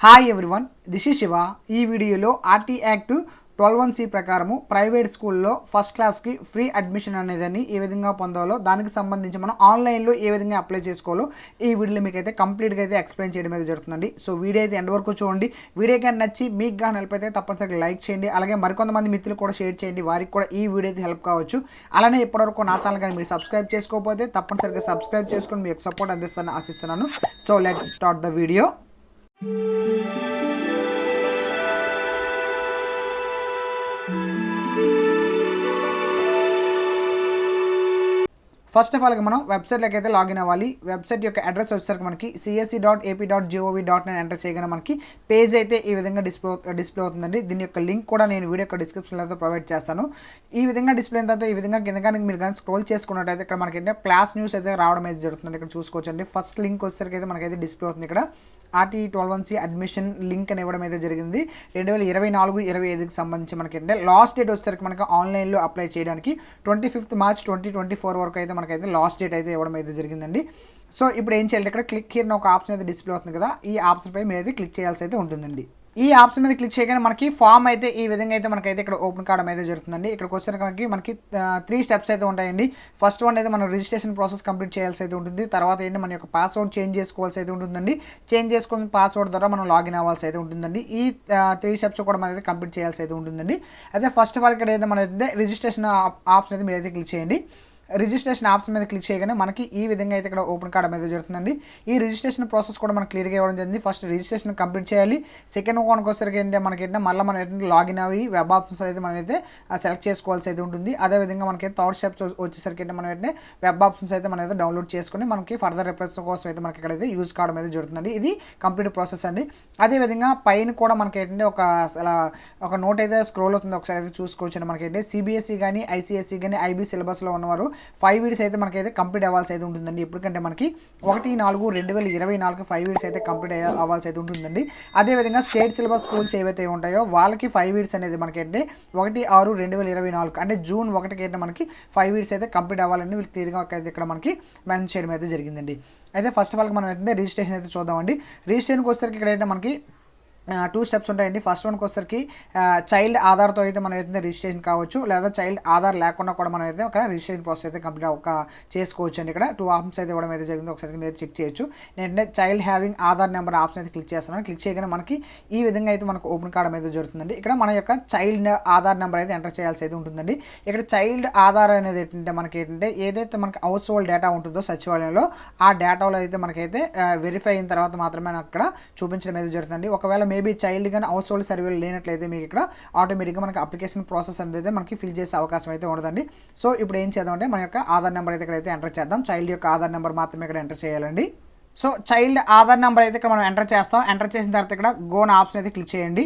Hi everyone, this is Shiva. ఈ వీడియోలో RT act 12(1)(c ప్రకారము ప్రైవేట్ స్కూల్లో ఫస్ట్ క్లాస్కి ఫ్రీ అడ్మిషన్ అనేదాన్ని ఏ విధంగా పొందాలో దానికి సంబంధించి మనం ఆన్లైన్లో ఏ విధంగా అప్లై చేసుకోవాలో ఈ వీడియోలో మీకు అయితే కంప్లీట్గా అయితే ఎక్స్ప్లెయిన్ చేయడం అయితే జరుగుతుందండి. సో వీడియో అయితే ఎండ్ వరకు చూడండి. వీడియో కానీ నచ్చి మీకు కానీ హెల్ప్ అయితే తప్పనిసరిగా లైక్ చేయండి. అలాగే మరికొంతమంది మిత్రులు కూడా షేర్ చేయండి, వారికి కూడా ఈ వీడియో అయితే హెల్ప్ కావచ్చు. అలానే ఇప్పటివరకు నా ఛానల్ కానీ మీరు సబ్స్క్రైబ్ చేసుకోకపోతే తప్పనిసరిగా సబ్స్క్రైబ్ చేసుకొని మీకు సపోర్ట్ అందిస్తానని ఆశిస్తున్నాను. So let's start the video. First of all మనం వెబ్సైట్లోకి అయితే లాగిన్ అవ్వాలి. వెబ్సైట్ యొక్క అడ్రస్ వచ్చేసరికి మనకి csc.ap.gov.in ఎంటర్ చేయగానే మనకి పేజ్ అయితే ఈ విధంగా డిస్ప్లే అవుతుందండి. దీని యొక్క లింక్ కూడా నేను వీడియో యొక్క డిస్క్రిప్షన్లో అయితే ప్రొవైడ్ చేస్తాను. ఈ విధంగా డిస్ప్లే అయిన తర్వాత ఈ విధంగా కింద కానీ మీరు కానీ స్క్రోల్ చేసుకున్నట్టయితే ఇక్కడ మనకి క్లాస్ న్యూస్ అయితే రావడం అయితే జరుగుతుంది. ఇక్కడ చూసుకోవచ్చండి. ఫస్ట్ లింక్ వచ్చేసరికి అయితే మనకైతే డిస్ప్లే అవుతుంది. ఇక్కడ ఆర్టీ 12(1)(c అడ్మిషన్ లింక్ అని ఇవ్వడం అయితే జరిగింది. 2024-25కి సంబంధించి మనకి లాస్ట్ డేట్ వచ్చేసరికి మనకి ఆన్లైన్లో అప్లై చేయడానికి 25th March 2024 వరకు అయితే మనకైతే లాస్ట్ డేట్ అయితే ఇవ్వడం అయితే జరిగిందండి. సో ఇప్పుడు ఏం చేయాలి, ఇక్కడ క్లిక్ హియర్ ఒక ఆప్షన్ అయితే డిస్ప్లే అవుతుంది కదా, ఈ ఆప్షన్ పై మీరు అయితే క్లిక్ చేయాల్సి అయితే ఉంటుందండి. ఈ ఆప్షన్ మీద క్లిక్ చేయగానే మనకి ఫామ్ అయితే ఈ విధంగా అయితే మనకైతే ఇక్కడ ఓపెన్ కావడం అయితే జరుగుతుందండి. ఇక్కడికి వచ్చేసరికి మనకి 3 స్టెప్స్ అయితే ఉంటాయండి. ఫస్ట్ వన్ అయితే మనం రిజిస్ట్రేషన్ ప్రాసెస్ కంప్లీట్ చేయాల్సి అయితే ఉంటుంది. తర్వాత ఏంటి మన యొక్క పాస్వర్డ్ చేంజ్ చేసుకోవాల్సి అయితే ఉంటుందండి. చేంజ్ చేసుకున్న పాస్వర్డ్ ద్వారా మనం లాగిన్ అవ్వాల్సి అయితే ఉంటుందండి. ఈ 3 స్టెప్స్ కూడా మనం అయితే కంప్లీట్ చేయాల్సి అయితే ఉంటుందండి. అయితే ఫస్ట్ ఆఫ్ ఆల్ ఇక్కడ అయితే మన అయితే రిజిస్ట్రేషన్ ఆప్షన్ అయితే మీరు అయితే క్లిక్ చేయండి. రిజిస్ట్రేషన్ ఆప్షన్ మీద క్లిక్ చేయగానే మనకి ఈ విధంగా అయితే ఇక్కడ ఓపెన్ కావడం అయితే జరుగుతుందండి. ఈ రిజిస్ట్రేషన్ ప్రాసెస్ కూడా మనకు క్లియర్గా ఇవ్వడం జరిగింది. ఫస్ట్ రిజిస్ట్రేషన్ కంప్లీట్ చేయాలి. సెకండ్ వన్కి వచ్చేసరికి ఏంటంటే మనకి మళ్ళీ మనం ఏంటంటే లాగిన్ అయ్యి వెబ్ ఆప్షన్స్ అయితే మనం అయితే సెలెక్ట్ చేసుకోవాల్సి అయితే ఉంటుంది. అదేవిధంగా మనకి థర్డ్ స్టెప్స్ వచ్చేసరికి ఏంటంటే మనం ఏంటంటే వెబ్ ఆప్షన్స్ అయితే మనం అయితే డౌన్లోడ్ చేసుకుని మనకి ఫర్దర్ రిఫరెన్స్ కోసం అయితే మనకి ఇక్కడైతే యూజ్ కావడం అయితే జరుగుతుందండి. ఇది కంప్లీట్ ప్రాసెస్ అండి. అదేవిధంగా పైన కూడా మనకి ఏంటంటే ఒక నోట్ అయితే స్క్రోల్ అవుతుంది, ఒకసారి అయితే చూసుకోవచ్చు. మనకి ఏంటంటే సిబిఎస్ఈ కానీ ఐసిఎస్ఈ కానీ ఐబీ సిలబస్లో ఉన్నవారు 5 వీడియోస్ అయితే మనకైతే కంప్లీట్ అవ్వాల్సి అయితే ఉంటుందండి. ఎప్పటికంటే మనకి 1/4/2024 5 వీడియోస్ అయితే కంప్లీట్ అవ్వాల్సి అయితే ఉంటుందండి. అదేవిధంగా స్టేట్ సిలబస్ స్కూల్స్ ఏవైతే ఉంటాయో వాళ్ళకి 5 వీడియోస్ అనేది మనకైతే 1/6/2024 అంటే June 1కి అయితే మనకి 5 వీడియోస్ అయితే కంప్లీట్ అవ్వాలని వీళ్ళు క్లియర్గా అయితే ఇక్కడ మనకి మెన్షన్ చేయడం అయితే జరిగిందండి. అయితే ఫస్ట్ ఆఫ్ ఆల్ మనం అయితే రిజిస్ట్రేషన్ అయితే చూద్దామండి. రిజిస్ట్రేషన్కి వచ్చేసరికి ఇక్కడ అయితే మనకి 2 స్టెప్స్ ఉంటాయండి. ఫస్ట్ వన్కి వచ్చేసరికి చైల్డ్ ఆధార్తో అయితే మనం అయితే రిజిస్ట్రేషన్ కావచ్చు, లేదా చైల్డ్ ఆధార్ లేకుండా కూడా మనం అయితే ఒక రిజిస్ట్రేషన్ ప్రాసెస్ అయితే కంప్లీట్ చేసుకోవచ్చు అండి. ఇక్కడ 2 ఆప్షన్స్ అయితే ఇవ్వడం అయితే జరిగింది, ఒకసారి మీరు చెక్ చేయొచ్చు. నేను child having Aadhaar number option అయితే క్లిక్ చేస్తున్నాను. క్లిక్ చేయగానే మనకి ఈ విధంగా అయితే మనకు ఓపెన్ కావడం అయితే జరుగుతుందండి. ఇక్కడ మన యొక్క చైల్డ్ ఆధార్ నెంబర్ అయితే ఎంటర్ చేయాల్సి అయితే ఉంటుందండి. ఇక్కడ చైల్డ్ ఆధార్ అనేది ఏంటంటే మనకి ఏంటంటే ఏదైతే మనకి హౌస్ హోల్డ్ డేటా ఉంటుందో సచివాలయంలో ఆ డేటాలో అయితే మనకైతే వెరిఫై అయిన తర్వాత మాత్రమే అక్కడ చూపించడం అయితే జరుగుతుంది. ఒకవేళ మేబీ చైల్డ్ కానీ హౌస్ హోల్డ్ సర్వేలు లేనట్లయితే మీకు ఇక్కడ ఆటోమేటిక్గా మనకి అప్లికేషన్ ప్రాసెస్ అనేది మనకి ఫిల్ చేసే అవకాశం అయితే ఉండదండి. సో ఇప్పుడు ఏం చేద్దాం అంటే మన యొక్క ఆధార్ నెంబర్ అయితే ఇక్కడైతే ఎంటర్ చేద్దాం. చైల్డ్ యొక్క ఆధార్ నెంబర్ మాత్రమే ఇక్కడ ఎంటర్ చేయాలండి. సో చైల్డ్ ఆధార్ నెంబర్ అయితే ఇక్కడ మనం ఎంటర్ చేస్తాం. ఎంటర్ చేసిన తర్వాత ఇక్కడ గోన్ ఆప్షన్ అయితే క్లిక్ చేయండి.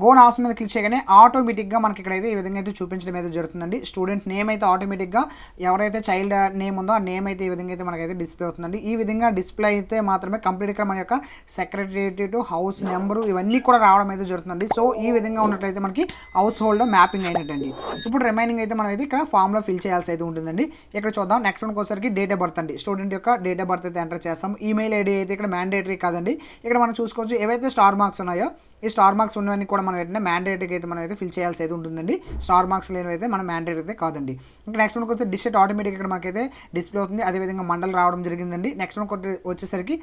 గోన్ ఆప్షన్ మీద క్లిక్ చేయగానే ఆటోమేటిక్గా మనకి ఇక్కడైతే ఈ విధంగా అయితే చూపించడం అయితే జరుగుతుందండి. స్టూడెంట్ నేమ్ అయితే ఆటోమేటిక్గా ఎవరైతే చైల్డ్ నేమ్ ఉందో ఆ నేమ్ అయితే ఈ విధంగా అయితే మనకైతే డిస్ప్లే అవుతుందండి. ఈ విధంగా డిస్ప్లే అయితే మాత్రమే కంప్లీట్గా మన యొక్క సెక్రటరేట్ హౌస్ నెంబరు ఇవన్నీ కూడా రావడం అయితే జరుగుతుందండి. సో ఈ విధంగా ఉన్నట్లయితే మనకి హౌస్ హోల్డ్ మ్యాపింగ్ అయినట్టండి. ఇప్పుడు రిమైనింగ్ అయితే మనం అయితే ఇక్కడ ఫామ్లో ఫిల్ చేయాల్సి అయితే ఉంటుందండి. ఇక్కడ చూద్దాం. నెక్స్ట్ వన్కి వచ్చేసరికి డేట్ ఆఫ్ బర్త్ అండి. స్టూడెంట్ యొక్క డేట్ ఆఫ్ బర్త్ అయితే ఎంటర్ చేస్తాం. ఈమెయిల్ ఐడి అయితే ఇక్కడ మ్యాండేటరీ కాదండి. ఇక్కడ మనం చూసుకోవచ్చు ఏవైతే స్టార్ మార్క్స్ ఉన్నాయో ఈ స్టార్ మార్క్స్ ఉన్నవన్నీ కూడా మనం ఏంటంటే మ్యాండేటరీగా అయితే మనం అయితే ఫిల్ చేయాల్సి అయితే ఉంటుందండి. స్టార్ మార్క్స్ లేనివి అయితే మనం మ్యాండేటరీ అయితే కాదండి. ఇంకా నెక్స్ట్ వన్కి వచ్చి డిస్ట్రిక్ట్ ఆటోమేటిక్ ఇక్కడ మనకైతే డిస్ప్లే అవుతుంది. అదేవిధంగా మండలం రావడం జరిగిందండి. నెక్స్ట్ వన్కి వచ్చేసరికి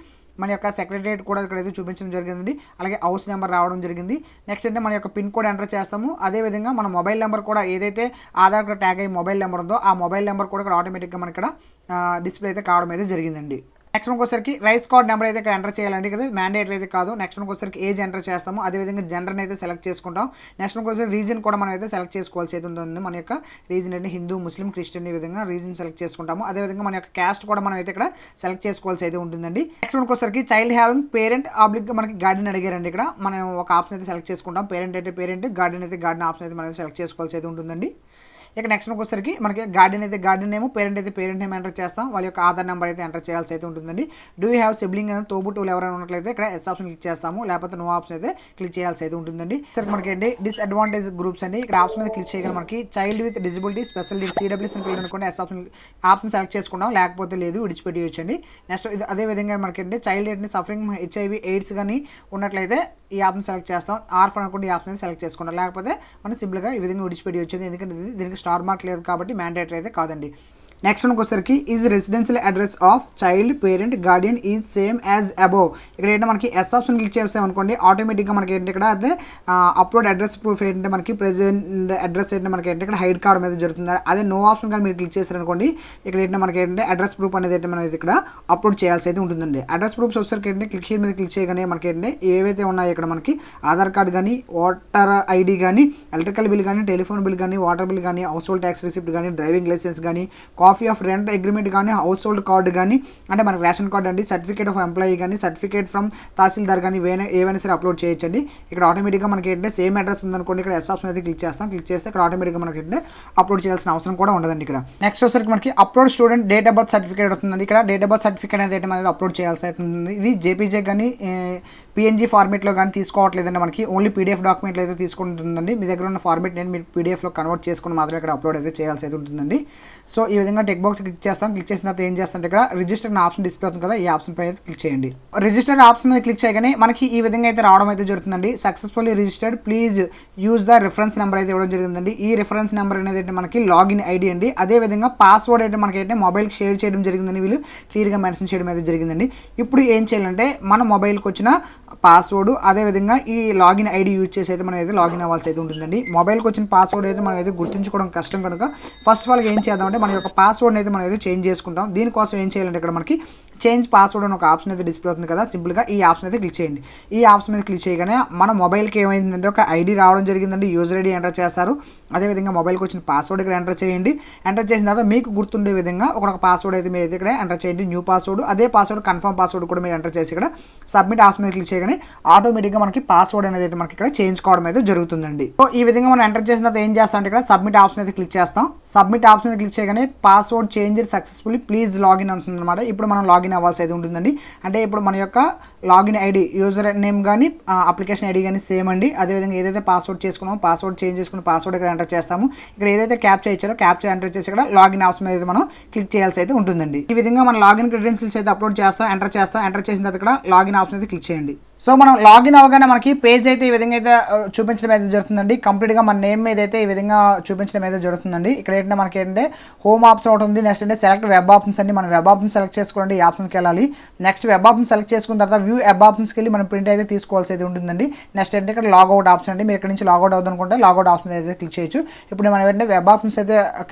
మన యొక్క సెక్రటరేట్ కూడా ఇక్కడైతే చూపించడం జరిగిందండి. అలాగే హౌస్ నెంబర్ రావడం జరిగింది. నెక్స్ట్ అంటే మన యొక్క పిన్ కోడ్ ఎంటర్ చేస్తాము. అదేవిధంగా మన మొబైల్ నెంబర్ కూడా ఏదైతే ఆధార్ కార్డ్ ట్యాగ్ అయ్యి మొబైల్ నెంబర్ ఉందో ఆ మొబైల్ నెంబర్ కూడా ఇక్కడ ఆటోమేటిక్గా మనకి ఇక్కడ డిస్ప్లే అయితే కావడం అయితే జరిగిందండి. నెక్స్ట్ వన్కి వచ్చరికి రైస్ కార్డ్ నెంబర్ అయితే ఇక్కడ ఎంటర్ చేయాలండి కదా, మ్యాండేటరీ అయితే కాదు. నెక్స్ట్ వన్కి వచ్చరికి ఏజ్ ఎంటర్ చేస్తాము. అదేవిధంగా జెండర్ని అయితే సెలెక్ట్ చేసుకుంటాం. నెక్స్ట్ వన్కి వచ్చరికి రీజన్ కూడా మనం అయితే సెలెక్ట్ చేసుకోవాల్సి అయితే ఉంటుంది. మన యొక్క రీజన్ అంటే హిందూ, ముస్లిం, క్రిస్టియన్ ఈ విధంగా రీజన్ సెలెక్ట్ చేసుకుంటాము. అదేవిధంగా మన యొక్క క్యాస్ట్ కూడా మనం అయితే ఇక్కడ సెలెక్ట్ చేసుకోవాల్సి అయితే ఉంటుందండి. నెక్స్ట్ వన్కి వచ్చరికి చైల్డ్ హ్యావింగ్ పేరెంట్ ఆబ్లిక్ మనకి గార్డెన్ అడిగారండి. ఇక్కడ మనం ఒక ఆప్షన్ అయితే సెలెక్ట్ చేసుకుంటాం. పేరెంట్ అయితే పేరెంట్, గార్డెన్ అయితే గార్డెన్ ఆప్షన్ అయితే మనం సెలెక్ట్ చేసుకోవాల్సి అయితే ఉంటుందండి. ఇక నెక్స్ట్ వచ్చేసరికి మనకి గార్డియన్ అయితే గార్డియన్ నేమ్, పేరెంట్ అయితే పేరెంట్ నేమ్ ఎంటర్ చేస్తాం, వాళ్ళ యొక్క ఆధార్ నెంబర్ అయితే ఎంటర్ చేయాల్సి అయితే ఉంటుందండి. డూ యూ హ్యావ్ సిబ్లింగ్ అని తోబుట్టువులు ఎవరైనా ఉన్నట్లయితే ఇక్కడ ఎస్ ఆప్షన్ క్లిక్ చేస్తాము, లేకపోతే నో ఆప్షన్ అయితే క్లిక్ చేయాల్సి అయితే ఉంటుందండి. సరే మనకి ఏంటి డిస్అడ్వాంటేజ్ గ్రూప్స్ అండి, ఇక్కడ ఆప్షన్ మీద క్లిక్ చేయగానే మనకి child with disability special needs CWS అని అనుకోండి ఎస్ ఆప్షన్ సెలెక్ట్ చేసుకుంటాం, లేకపోతే లేదు విడిచిపెట్టేయచ్చండి. నెక్స్ట్ ఇది అదే విధంగా మనకి ఏంటి చైల్డ్ ఏంటి సఫరింగ్ HIV AIDS కానీ ఉన్నట్లయితే ఈ ఆప్షన్ సెలెక్ట్ చేస్తాం, ఆర్ఫన్ అనుకుంటే ఈ ఆప్షన్ సెలెక్ట్ చేసుకుంటాం, లేకపోతే మనం సింపుల్గా ఈ విధంగా విడిచిపెట్టేయచ్చు, ఎందుకంటే దీనికి స్టార్ మార్క్ లేదు కాబట్టి మ్యాండేటరీ అయితే కాదండి. నెక్స్ట్ వచ్చేసరికి is residential address of child parent Guardian is same as above. ఇక్కడ ఏంటంటే మనకి ఎస్ ఆప్షన్ క్లిక్ చేస్తాం అనుకోండి, ఆటోమేటిక్గా మనకి ఏంటి ఇక్కడ అదే అప్లోడ్ అడ్రస్ ప్రూఫ్ ఏంటంటే మనకి ప్రెజెంట్ అడ్రస్ ఏంటంటే మనకి ఏంటి ఇక్కడ హైడ్ కావడం అనేది జరుగుతుంది. అదే నో ఆప్షన్ కానీ మీరు క్లిక్ చేశారనుకోండి, ఇక్కడ ఏంటంటే మనకి ఏంటంటే అడ్రస్ ప్రూఫ్ అనేది ఏంటంటే మనకి ఇక్కడ అప్లోడ్ చేయాల్సి అయితే ఉంటుందండి. అడ్రస్ ప్రూఫ్స్ వచ్చేసరికి ఏంటంటే క్లిక్ మీద క్లిక్ చేయగానే మనకి ఏంటంటే ఏవైతే ఉన్నాయో ఇక్కడ మనకి ఆధార్ కార్డ్ కానీ, ఓటర్ ID కానీ, ఎలక్ట్రికల్ బిల్ కానీ, టెలిఫోన్ బిల్ కానీ, వాటర్ బిల్ కానీ, హౌస్ హోల్డ్ ట్యాక్స్ రిసిప్ట్ కానీ, డ్రైవింగ్ లైసెన్స్ కానీ, కాపీ ఆఫ్ రెంట్ అగ్రిమెంట్ కానీ, హౌస్ హోల్డ్ కార్డు కానీ, అంటే మనకి రేషన్ కార్డు అండి, సర్టిఫికేట్ ఆఫ్ ఎంప్లాయీ కానీ, సర్టిఫికేట్ ఫ్రమ్ తహసీల్దార్ కానీ ఏవైనా సరే అప్లోడ్ చేయొచ్చండి. ఇక్కడ ఆటోమేటిక్గా మనకి ఏంటంటే సేమ్ అడ్రస్ ఉందనుకోండి, ఇక్కడ ఎస్ ఆప్షన్ అయితే క్లిక్ చేస్తాం, క్లిక్ చేస్తే ఇక్కడ ఆటోమేటిక్గా మనకి ఏంటంటే అప్లోడ్ చేయాల్సిన అవసరం కూడా ఉండదండి. ఇక్కడ నెక్స్ట్ వచ్చేసరికి మనకి upload student date of birth certificate అవుతుందండి. ఇక్కడ డేట్ ఆఫ్ బర్త్ సర్టిఫికేట్ అనేది మనది అప్లోడ్ చేయాల్సి అవుతుంది. ఇది JPG కానీ PNG ఫార్మేట్లో కానీ తీసుకోవట్లేదండి, మనకి ఓన్లీ PDF డాక్యుమెంట్లు అయితే తీసుకుంటుందండి. మీ దగ్గర ఉన్న ఫార్మేట్ నేను మీరు PDFలో కన్వర్ట్ చేసుకుని మాత్రమే ఇక్కడ అప్లోడ్ అయితే చేయాల్సి అయితే ఉంటుందండి. సో ఈ విధంగా టెక్ బాక్స్ క్లిక్ చేస్తాం, క్లిక్ చేసిన తర్వాత ఏం చేస్తాం ఇక్కడ రిజిస్టర్ ఆప్షన్ డిస్ప్లే అవుతుంది కదా, ఈ ఆప్షన్ పై అయితే క్లిక్ చేయండి. రిజిస్టర్ ఆప్షన్ మీద క్లిక్ చేయగానే మనకి ఈ విధంగా అయితే రావడం అయితే జరుగుతుందండి. Successfully registered, please use the reference number అయితే ఇవ్వడం జరిగిందండి. ఈ రిఫరెన్స్ నెంబర్ అనేది అయితే మనకి లాగిన్ ID అండి. అదేవిధంగా పాస్వర్డ్ అయితే మనకి అయితే మొబైల్కి షేర్ చేయడం జరిగిందని వీళ్ళు క్లియర్గా మెన్షన్ చేయడం అయితే జరిగిందండి. ఇప్పుడు ఏం చేయాలంటే మన మొబైల్కి వచ్చిన పాస్వర్డ్ అదేవిధంగా ఈ లాగిన్ ID యూజ్ చేసి అయితే మనం అయితే లాగిన్ అవ్వాల్సి అయితే ఉంటుందండి. మొబైల్కి వచ్చిన పాస్వర్డ్ అయితే మనం అయితే గుర్తుంచుకోవడం కష్టం కనుక ఫస్ట్ ఆఫ్ ఆల్ ఏం చేద్దామంటే మన యొక్క పాస్వర్డ్ అయితే మనం అయితే చేంజ్ చేసుకుంటాం. దీనికోసం ఏం చేయాలంటే ఇక్కడ మనకి చేంజ్ పాస్వర్డ్ అని ఒక ఆప్షన్ అయితే డిస్ప్లే అవుతుంది కదా, సింపుల్గా ఈ ఆప్షన్ అయితే క్లిక్ చేయండి. ఈ ఆప్షన్ మీద క్లిక్ చేయగానే మన మొబైల్కి ఏమైందంటే ఒక ID రావడం జరిగిందండి, యూజర్ ID ఎంటర్ చేస్తారు. అదేవిధంగా మొబైల్కి వచ్చిన పాస్వర్డ్ ఇక్కడ ఎంటర్ చేయండి. ఎంటర్ చేసిన తర్వాత మీకు గుర్తుండే విధంగా ఒక పాస్వర్డ్ అయితే మీరు అయితే ఇక్కడ ఎంటర్ చేయండి, న్యూ పాస్వర్డ్. అదే పాస్వర్డ్ కన్ఫర్మ్ పాస్వర్డ్ కూడా మీరు ఎంటర్ చేసి ఇక్కడ సబ్మిట్ ఆప్షన్ మీద క్లిక్ చేయగానే ఆటోమేటిక్గా మనకి పాస్వర్డ్ అనేది అయితే మనకి ఇక్కడ చేంజ్ కావడం అయితే జరుగుతుందండి. సో ఈ విధంగా మనం ఎంటర్ చేసిన తర్వాత ఏం చేస్తాం అంటే ఇక్కడ సబ్మిట్ ఆప్షన్ అయితే క్లిక్ చేస్తాం. సబ్మిట్ ఆప్షన్ మీద క్లిక్ చేయగానే password change successfully please login అవుతుంది అనమాట. ఇప్పుడు మనం లాగిన్ అవ్వాల్సి అయితే ఉంటుందండి. అంటే ఇప్పుడు మన యొక్క లాగిన్ ID యూజర్ నేమ్ కానీ అప్లికేషన్ ID కానీ సేమ్ అండి. అదేవిధంగా ఏదైతే పాస్వర్డ్ చేసుకున్నామో పాస్వర్డ్ చేంజ్ చేసుకున్న పాస్వర్డ్ ఇక్కడ ఎంటర్ చేస్తాము. ఇక్కడ ఏదైతే క్యాప్చా ఇచ్చారో క్యాప్చా ఎంటర్ చేసి ఇక్కడ లాగిన్ ఆప్షన్ మీద మనం క్లిక్ చేయాల్సి అయితే ఉంటుందండి. ఈ విధంగా మన లాగిన్ క్రెడెన్షియల్స్ అయితే అప్లోడ్ చేస్తాం, ఎంటర్ చేసిన తర్వాత ఇక్కడ లాగిన్ ఆప్షన్ అయితే క్లిక్ చేయండి. సో మనం లాగిన్ అవ్వగానే మనకి పేజ్ అయితే ఈ విధంగా అయితే చూపించడం అయితే జరుగుతుందండి. కంప్లీట్గా మన నేమ్ మీద అయితే ఈ విధంగా చూపించడం అయితే జరుగుతుందండి. ఇక్కడ ఏంటంటే మనకి ఏంటంటే హోమ్ ఆప్షన్ ఒకటి ఉంది, నెక్స్ట్ అంటే సెలెక్ట్ వెబ్ ఆప్షన్స్ అండి. మనం వెబ్ ఆప్షన్ సెలెక్ట్ చేసుకోండి, ఈ ఆప్షన్కి వెళ్ళాలి. నెక్స్ట్ వెబ్ ఆప్షన్ సెలెక్ట్ చేసుకున్న తర్వాత వ్యూ వెబ్ ఆప్షన్స్కి వెళ్ళి మనం ప్రింట్ అయితే తీసుకోవాల్సి అయితే ఉంటుందండి. నెక్స్ట్ అంటే ఇక్కడ లాగౌట్ ఆప్షన్ అండి, మీరు ఇక్కడ నుంచి లాగౌట్ అవుతుంది అనుకుంటే లాగౌట్ ఆప్షన్ అయితే క్లిక్ చేయొచ్చు. ఇప్పుడు మనం ఏంటంటే వెబ్ ఆప్షన్స్ అయితే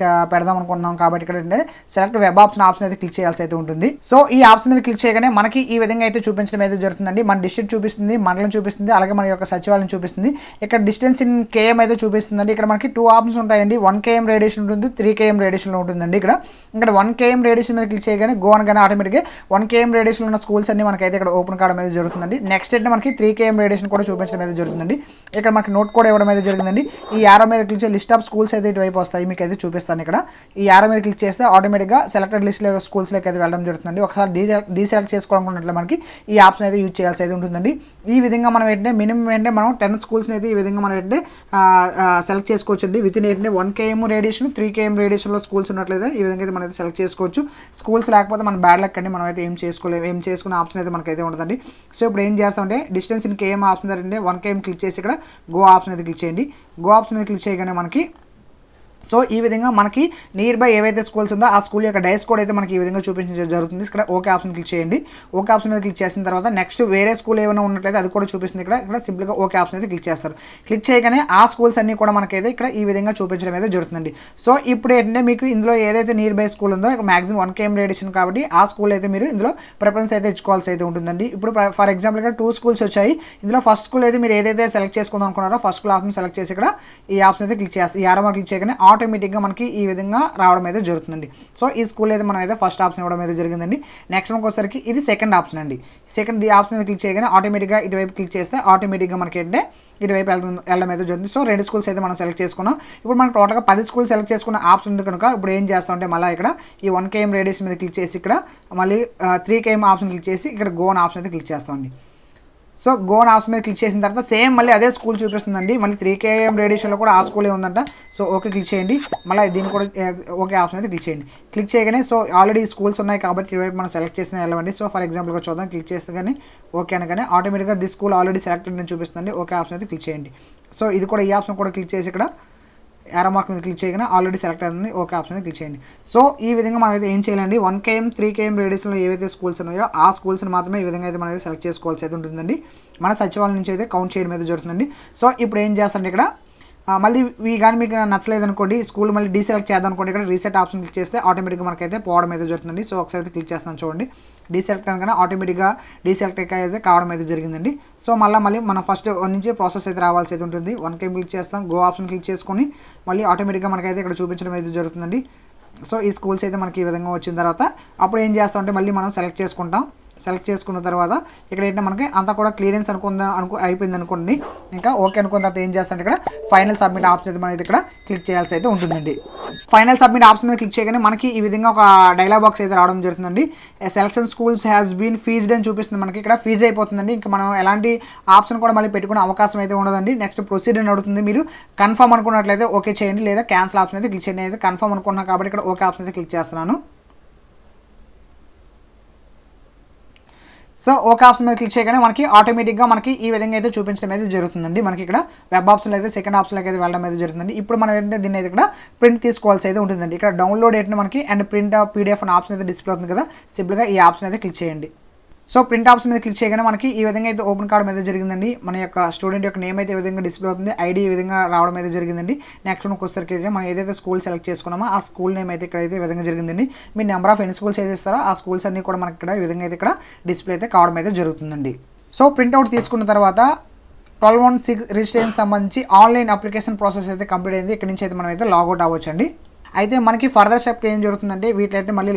పెడదాం అనుకుంటున్నాం కాబట్టి ఇక్కడ ఏంటంటే సెలెక్ట్ వెబ్ ఆప్షన్ అయితే క్లిక్ చేయాల్సి అయితే ఉంటుంది. సో ఈ ఆప్షన్ మీద క్లిక్ చేయగానే మనకి ఈ విధంగా అయితే చూపించడం అయితే జరుగుతుందండి. మన డిస్ట్రిక్ట్ చూపిస్తుంది, మండలం చూపిస్తుంది, అలాగే మన యొక్క సచివాలయం చూపిస్తుంది. ఇక్కడ డిస్టెన్స్ ఇన్ KM అయితే చూపిస్తుందండి. ఇక్కడ మనకి 2 ఆప్షన్స్ ఉంటాయండి, 1 km రేడియేషన్ ఉంటుంది, 3 km రేడియేషన్లో ఉంటుందండి. ఇక్కడ 1 km రేడియేషన్ మీద క్లిక్ చేయగానే గో అనగానే ఆటోమేటిక్గా 1 km రేడియేషన్లో ఉన్న స్కూల్స్ అన్ని మనకైతే ఇక్కడ ఓపెన్ కావడం అయితే జరుగుతుందండి. నెక్స్ట్ అంటే మనకి 3 km రేడియేషన్ కూడా చూపించడం అయితే జరుగుతుందండి. ఇక్కడ మనకి నోట్ కూడా ఇవ్వడం అయితే జరిగిందండి. ఈ యారో మీద క్లిక్ చేసి లిస్ట్ ఆఫ్ స్కూల్స్ అయితే ఇటువైపు వస్తాయి, మీకు అయితే చూపిస్తాను. ఇక్కడ ఈ యారో మీద క్లిక్ చేస్తే ఆటోమేటిక్గా సెలెక్టెడ్ లిస్ట్లో స్కూల్స్లోకి అయితే వెళ్ళడం జరుగుతుందండి. ఒకసారి డీసెలెక్ట్ చేసుకోవాలనుకున్నట్లు మనకి ఈ ఆప్షన్ అయితే యూజ్ చేయాల్సి అయితే ఉంటుందండి. ఈ విధంగా మనం ఏంటంటే మినిమం ఏంటంటే మనం 10 స్కూల్స్ని అయితే ఈ విధంగా మనం ఏంటంటే సెలెక్ట్ చేసుకోవచ్చండి. విత్ ఇన్ ఏంటంటే 1 km రేడియేషన్ 3 km రేడియేషన్లో స్కూల్స్ ఉన్నట్లయితే ఈ విధంగా అయితే మనం అయితే సెలెక్ట్ చేసుకోవచ్చు. స్కూల్స్ లేకపోతే మన బ్యాడ్ లక్ అండి, మనం అయితే ఏం చేసుకునే ఆప్షన్ అయితే మనకైతే ఉంటుందండి. సో ఇప్పుడు ఏం చేస్తామంటే డిస్టెన్స్ ఇన్ KM ఆప్షన్ అంటే 1 km క్లిక్ చేసి ఇక్కడ గో ఆప్షన్ అయితే క్లిక్ చేయండి. గో ఆప్షన్ మీద క్లిక్ చేయగానే మనకి సో ఈ విధంగా మనకి నియర్ బై ఏవైతే స్కూల్స్ ఉందో ఆ స్కూల్ యొక్క డైస్ కోడ్ అయితే మనకి ఈ విధంగా చూపించడం జరుగుతుంది. ఇక్కడ ఓకే ఆప్షన్ క్లిక్ చేయండి. ఓకే ఆప్షన్ మీద క్లిక్ చేసిన తర్వాత నెక్స్ట్ వేరే స్కూల్ ఏమైనా ఉన్నట్లయితే అది కూడా చూపిస్తుంది. ఇక్కడ సింపుల్గా ఓకే ఆప్షన్ అయితే క్లిక్ చేస్తారు. క్లిక్ చేయగానే ఆ స్కూల్స్ అన్ని కూడా మనకైతే ఇక్కడ ఈ విధంగా చూపించడం అయితే జరుగుతుంది. సో ఇప్పుడు ఏంటంటే మీకు ఇందులో ఏదైతే నియర్ బై స్కూల్ ఉందో మాక్సిమం 1 km రేడియేషన్ కాబట్టి ఆ స్కూల్ అయితే మీరు ఇందులో ప్రిఫరెన్స్ అయితే ఇచ్చుకోవాల్సి అయితే ఉంటుందండి. ఇప్పుడు ఫర్ ఎగ్జాంపుల్ ఇక్కడ 2 స్కూల్స్ వచ్చాయి. ఇందులో ఫస్ట్ స్కూల్ అయితే మీరు ఏదైతే సెలెక్ట్ చేసుకుందాం అనుకున్నారో ఫస్ట్ స్కూల్ ఆప్షన్ సెలెక్ట్ చేసి ఇక్కడ ఈ ఆప్షన్ అయితే క్లిక్ చేస్తారు. ఈ ఆరో క్లిక్ చేయగానే ఆటోమేటిక్గా మనకి ఈ విధంగా రావడం అయితే జరుగుతుందండి. సో ఈ స్కూల్ అయితే మనం అయితే ఫస్ట్ ఆప్షన్ ఇవ్వడం అయితే జరిగిందండి. నెక్స్ట్ మనకి వచ్చేసరికి ఇది సెకండ్ ఆప్షన్ అండి. సెకండ్ ఆప్షన్ మీద క్లిక్ చేయగానే ఆటోమేటిక్గా ఇటువైపు క్లిక్ చేస్తే ఆటోమేటిక్గా మనకి ఏంటంటే ఇటువైపు వెళ్ళడం అయితే జరుగుతుంది. సో 2 స్కూల్స్ అయితే మనం సెలెక్ట్ చేసుకున్నాం. ఇప్పుడు మనం టోటల్గా 10 స్కూల్ సెలెక్ట్ చేసుకున్న ఆప్షన్ ఉంది కనుక ఇప్పుడు ఏం చేస్తామంటే మళ్ళీ ఇక్కడ ఈ 1 km రేడియస్ మీద క్లిక్ చేసి ఇక్కడ మళ్ళీ 3 km ఆప్షన్ క్లిక్ చేసి ఇక్కడ గో అని ఆప్షన్ అయితే క్లిక్ చేస్తామండి. సో గో అని ఆప్షన్ మీద క్లిక్ చేసిన తర్వాత సేమ్ మళ్ళీ అదే స్కూల్ చూపిస్తుందండి. మళ్ళీ 3 km రేడియేషన్లో కూడా ఆ స్కూలే ఉందంట. సో ఓకే క్లిక్ చేయండి. మళ్ళీ దీన్ని కూడా ఓకే ఆప్షన్ అయితే క్లిక్ చేయండి. క్లిక్ చేయగానే సో ఆల్రెడీ స్కూల్స్ ఉన్నాయి కాబట్టి ఇటువైపు మనం సెలెక్ట్ చేసిన వెళ్ళండి. సో ఫర్ ఎగ్జాంపుల్గా చూద్దాం. క్లిక్ చేస్తే కానీ ఓకే అనగానే ఆటోమేటిక్గా ది స్కూల్ ఆల్రెడీ సెలెక్టెడ్ అని చూపిస్తుంది. ఓకే ఆప్షన్ అయితే క్లిక్ చేయండి. సో ఇది కూడా ఈ ఆప్షన్ కూడా క్లిక్ చేసి ఇక్కడ యారో మార్క్ మీద క్లిక్ చేయగానే ఆల్రెడీ సెలెక్ట్ అవుతుంది. ఓకే ఆప్షన్ క్లిక్ చేయండి. సో ఈ విధంగా మనం అయితే ఏం చేయాలండి 1 km 3 km రేడియస్లో ఏవైతే స్కూల్స్ ఉన్నాయో ఆ స్కూల్స్ని మాత్రమే ఈ విధంగా అయితే మనం అయితే సెలెక్ట్ చేసుకోవాల్సి అయితే ఉంటుందండి. మన సచివాలయం నుంచి అయితే కౌంట్ చేయడం అయితే జరుగుతుందండి. సో ఇప్పుడు ఏం చేస్తారంటే ఇక్కడ మళ్ళీ కానీ మీకు నచ్చలేదు అనుకోండి స్కూల్ మళ్ళీ డీసెలెక్ట్ చేద్దాం అనుకోండి ఇక్కడ రీసెట్ ఆప్షన్ క్లిక్ చేస్తే ఆటోమేటిక్గా మనకైతే పోవడం అయితే జరుగుతుందండి. సో ఒకసారి అయితే క్లిక్ చేస్తాను చూడండి. డీసెలెక్ట్ అనగానే ఆటోమేటిక్గా డీసెలెక్ట్ అయితే కావడం అయితే జరిగిందండి. సో మళ్ళీ మనం ఫస్ట్ నుంచి ప్రాసెస్ అయితే రావాల్సి అయితే ఉంటుంది. 1 km క్లిక్ చేస్తాం. గో ఆప్షన్ క్లిక్ చేసుకొని మళ్ళీ ఆటోమేటిక్గా మనకైతే ఇక్కడ చూపించడం అయితే జరుగుతుందండి. సో ఈ స్కూల్స్ అయితే మనకి ఈ విధంగా వచ్చిన తర్వాత అప్పుడు ఏం చేస్తామంటే మళ్ళీ మనం సెలెక్ట్ చేసుకుంటాం. సెలెక్ట్ చేసుకున్న తర్వాత ఇక్కడ ఏంటంటే మనకి అంతా కూడా క్లియరెన్స్ అయిపోయింది అనుకోండి. ఇంకా ఓకే అనుకున్న తర్వాత ఏం చేస్తాం ఇక్కడ ఫైనల్ సబ్మిట్ ఆప్షన్ అయితే మనం ఇక్కడ క్లిక్ చేయాల్సి అయితే ఉంటుందండి. ఫైనల్ సబ్మిట్ ఆప్షన్ మీద క్లిక్ చేయగానే మనకి ఈ విధంగా ఒక డైలాగ్ బాక్స్ అయితే రావడం జరుగుతుందండి. సెలక్షన్ స్కూల్స్ హ్యాస్ బీన్ ఫీజ్డ్ అని చూపిస్తుంది. మనకి ఇక్కడ ఫీజ్ అయిపోతుందండి. ఇంకా మనం ఎలాంటి ఆప్షన్ కూడా మళ్ళీ పెట్టుకునే అవకాశం అయితే ఉండదండి. నెక్స్ట్ ప్రొసీడ్ అని అడుగుతుంది. మీరు కన్ఫర్మ్ అనుకున్నట్లయితే ఓకే చేయండి, లేదా క్యాన్సిల్ ఆప్షన్ అయితే క్లిక్ చేయండి. అయితే కన్ఫర్మ్ అనుకున్నాను కాబట్టి ఇక్కడ ఓకే ఆప్షన్ అయితే క్లిక్ చేస్తున్నాను. సో ఓకే ఆప్షన్ మీద క్లిక్ చేయగానే మనకి ఆటోమేటిక్గా మనకి ఈ విధంగా అయితే చూపించడం అయితే జరుగుతుందండి. మనకి ఇక్కడ వెబ్ ఆప్షన్లో అయితే సెకండ్ ఆప్షన్లోకి అయితే వెళ్ళడం అయితే జరుగుతుంది. ఇప్పుడు మనం ఏంటంటే దీన్ని అయితే ఇక్కడ ప్రింట్ తీసుకోవాల్సి అయితే ఉంటుందండి. ఇక్కడ డౌన్లోడ్ అయితే మనకి అండ్ ప్రింట్ PDF అనే ఆప్షన్ అయితే డిస్ప్లే అవుతుంది కదా. సింపుల్గా ఈ ఆప్షన్ అయితే క్లిక్ చేయండి. సో ప్రింట్ ఆప్షన్ మీద క్లిక్ చేయగానే మనకి ఈ విధంగా అయితే ఓపెన్ కావడం అయితే జరిగిందండి. మన యొక్క స్టూడెంట్ యొక్క నేమ్ అయితే ఈ విధంగా డిస్ప్లే అవుతుంది. ఐడి ఈ విధంగా రావడం అయితే జరిగిందండి. నెక్స్ట్ వచ్చేసరికి అయితే మనం ఏదైతే స్కూల్ సెలెక్ట్ చేసుకున్నామో ఆ స్కూల్ నేమ్ అయితే ఇక్కడ అయితే ఈ విధంగా జరిగిందండి. మీ నెంబర్ ఆఫ్ ఎన్ని స్కూల్స్ అయితే ఇస్తారో ఆ స్కూల్స్ అన్ని కూడా మనకి ఇక్కడ ఈ విధంగా అయితే ఇక్కడ డిస్ప్లే అయితే కావడం అయితే జరుగుతుందండి. సో ప్రింట్అవుట్ తీసుకున్న తర్వాత 12(1)6 రిజిస్ట్రేషన్ సంబంధించి ఆన్లైన్ అప్లికేషన్ ప్రాసెస్ అయితే కంప్లీట్ అయింది. ఇక్కడ నుంచి అయితే మనం అయితే లాగౌట్ అవ్వచ్చండి. అయితే మనకి ఫర్దర్ స్టెప్ ఏం జరుగుతుందంటే వీటిలైతే మళ్ళీ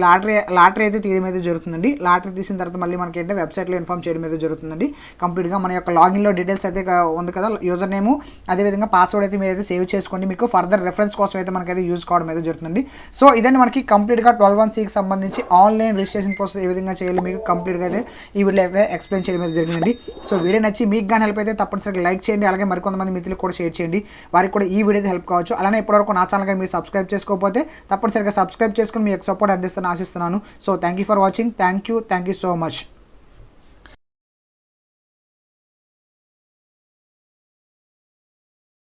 లాటరీ అయితే తీయడం అయితే జరుగుతుందండి. లాటరీ తీసిన తర్వాత మళ్ళీ మనకి ఏంటంటే వెబ్సైట్లో ఇన్ఫార్మ్ చేయడం అయితే జరుగుతుందండి. కంప్లీట్గా మన యొక్క లాగిన్లో డీటెయిల్స్ అయితే ఉంది కదా, యూజర్ నేము అదేవిధంగా పాస్వర్డ్ అయితే మీరు అయితే సేవ్ చేసుకోండి. మీకు ఫర్దర్ రెఫరెన్స్ కోసం అయితే మనకైతే యూజ్ కావడం అయితే జరుగుతుంది. సో ఇదండి మనకి కంప్లీట్గా 12(1)6 సంబంధించి ఆన్లైన్ రిజిస్ట్రేషన్ ప్రాసెస్ ఏ విధంగా చేయాలి మీకు కంప్లీట్గా అయితే ఈ వీడియో అయితే ఎక్స్ప్లెయిన్ చేయడం అయితే జరిగిందండి. సో వీడియో నచ్చి మీకు కానీ హెల్ప్ అయితే తప్పనిసరిగా లైక్ చేయండి. అలాగే మరికొంతమంది మిత్రులకు కూడా షేర్ చేయండి. వారికి కూడా ఈ వీడియో అయితే హెల్ప్ కావచ్చు. అలానే ఇప్పటివరకు నా ఛానల్గా మీరు సబ్స్క్రైబ్ చేసుకోకపోతే తప్పనిసరిగా సబ్స్క్రైబ్ చేసుకుని మీ యొక్క సపోర్ట్ అందిస్తాను ఆశిస్తున్నాను. So thank you for watching. Thank you so much.